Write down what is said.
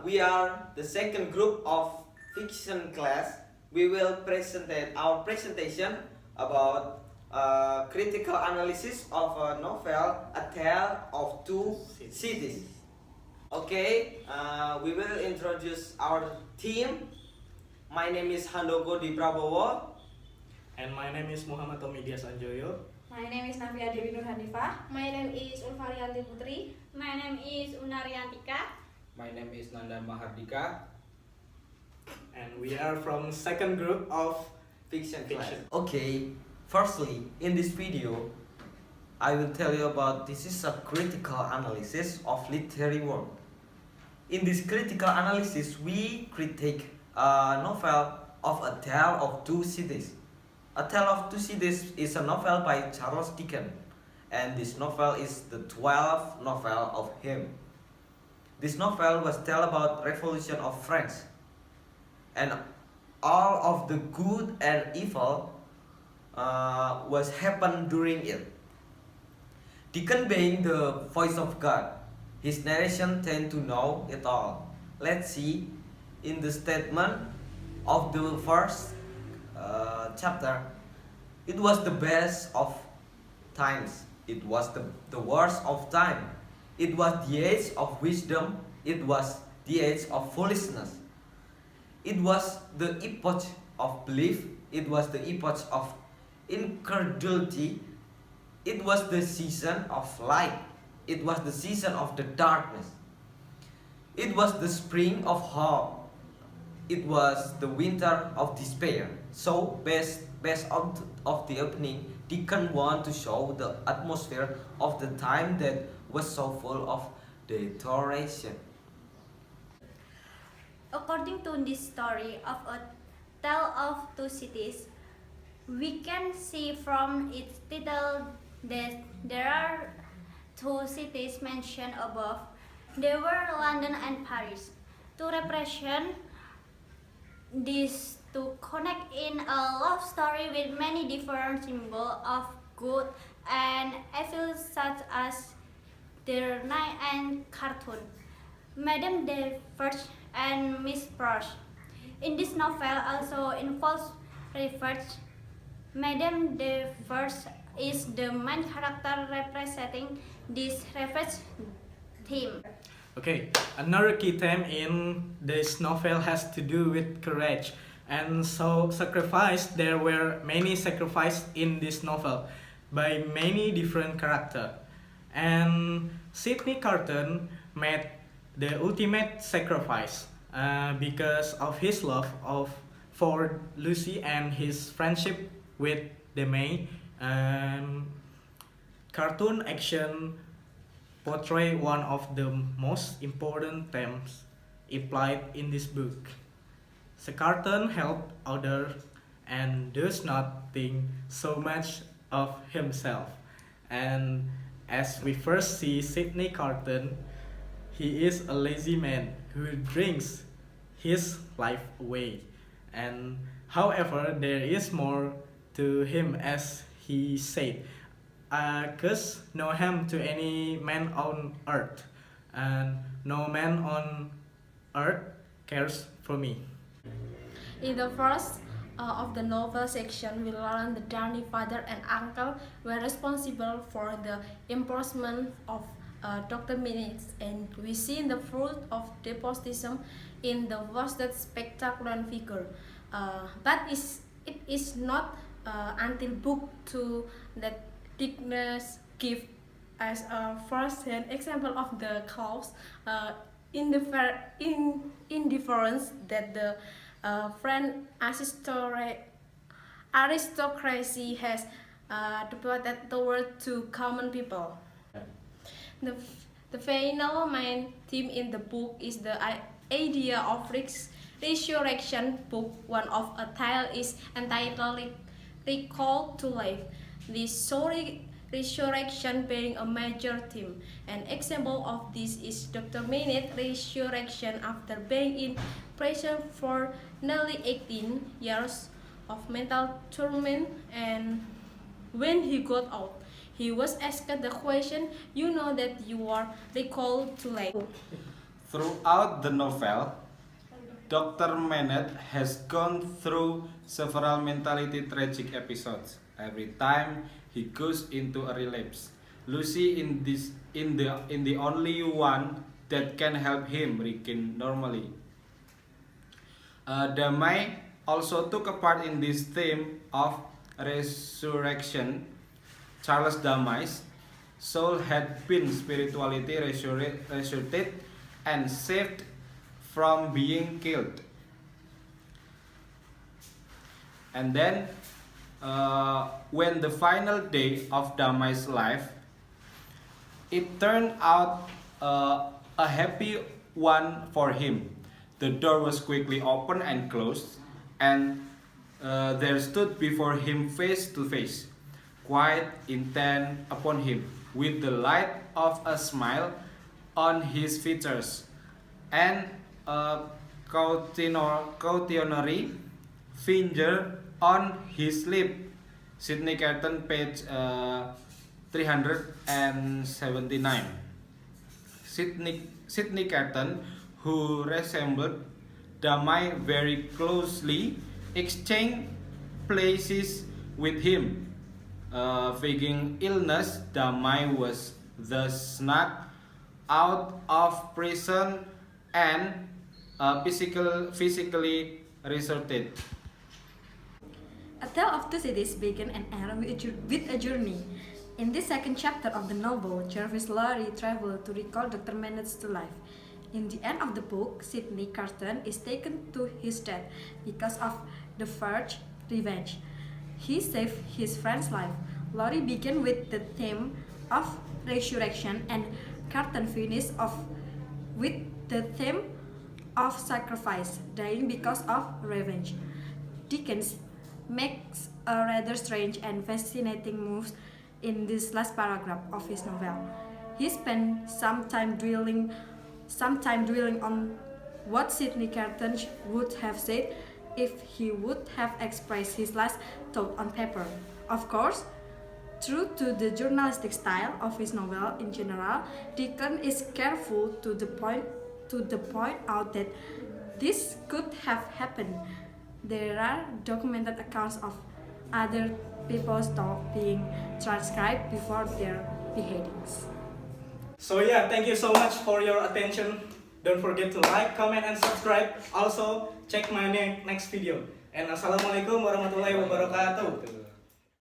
we are the second group of fiction class. We will present our presentation about critical analysis of a novel, A Tale of Two Cities. Okay, we will introduce our team. My name is Handoko di Prabowo. And my name is Muhammad Tomy Diaz. My name is Nafia Dewi Nurhanifah. My name is Ulfariyanti Putri. My name is Unna Riantika. My name is Nanda Mahardika. And we are from second group of Fiction class. Fiction. Okay, firstly, in this video, I will tell you about this is a critical analysis of literary work. In this critical analysis, we critique a novel of A Tale of Two Cities. A Tale of Two Cities is a novel by Charles Dickens, and this novel is the 12th novel of him. This novel was tell about Revolution of France, and all of the good and evil was happened during it. Dickens being the voice of God, his narration tend to know it all. Let's see in the statement of the first chapter. It was the best of times. It was the worst of time. It was the age of wisdom. It was the age of foolishness. It was the epoch of belief. It was the epoch of incredulity. It was the season of light. It was the season of the darkness. It was the spring of hope. It was the winter of despair. So, based on the opening, Dickens want to show the atmosphere of the time that was so full of deterioration. According to this story of A Tale of Two Cities, we can see from its title that there are two cities mentioned above. They were London and Paris. To represent these to connect in a love story with many different symbols of good and evil, such as the knight and cartoon, Madame de First and Miss Prosh. In this novel also involves research. Madame de First is the main character representing this research theme. Okay, another key theme in this novel has to do with courage and so sacrifice. There were many sacrifices in this novel by many different characters, and Sidney Carton made the ultimate sacrifice because of his love for Lucy and his friendship with Demi. Cartoon action portray one of the most important themes implied in this book. The cartoon helped others and does not think so much of himself. And as we first see Sidney Carton, he is a lazy man who drinks his life away. And however, there is more to him, as he said. Cause no harm to any man on earth, and no man on earth cares for me. In the first of the novel section, we learn the Danny father and uncle were responsible for the imprisonment of Dr. Minutes, and we see the fruit of despotism in the vast spectacular figure. But it is not until book 2 that Dickens give as a first-hand example of the cause indifference that the French aristocracy has devoted toward to common people. The final main theme in the book is the idea of resurrection. Book 1 of A Tale is entitled Recall to Life. This story resurrection being a major theme. An example of this is Dr. Minute resurrection after being in prison for nearly 18 years of mental torment, and when he got out, he was asked the question, you know that you are recalled to life. Throughout the novel, Dr. Manet has gone through several mentally tragic episodes. Every time he goes into a relapse, Lucy in the only one that can help him regain normality. Damai also took a part in this theme of resurrection. Charles Damai's soul had been spiritually resurrected and saved from being killed. And then, when the final day of Damai's life, it turned out a happy one for him. The door was quickly opened and closed, and there stood before him face to face, quite intent upon him, with the light of a smile on his features, and a cautionary finger on his lip. Sidney Carton, page 379. Sidney Carton, who resembled Damai very closely, exchanged places with him. Faking illness, Damai was thus snuck out of prison and physically resorted. A Tale of Two Cities began and ended with a journey. In this second chapter of the novel, Jarvis Lorry travels to recall Dr. Manet's to life. In the end of the book, Sidney Carton is taken to his death because of the first revenge. He saved his friend's life. Lorry began with the theme of resurrection, and Carton finished off with the theme of sacrifice, dying because of revenge. Dickens makes a rather strange and fascinating move in this last paragraph of his novel. He spent some time dwelling on what Sidney Carton would have said if he would have expressed his last thought on paper. Of course, true to the journalistic style of his novel in general, Dickens is careful to point out that this could have happened. There are documented accounts of other people's thoughts being transcribed before their beheadings. So yeah, thank you so much for your attention. Don't forget to like, comment, and subscribe. Also, check my next video. And assalamualaikum warahmatullahi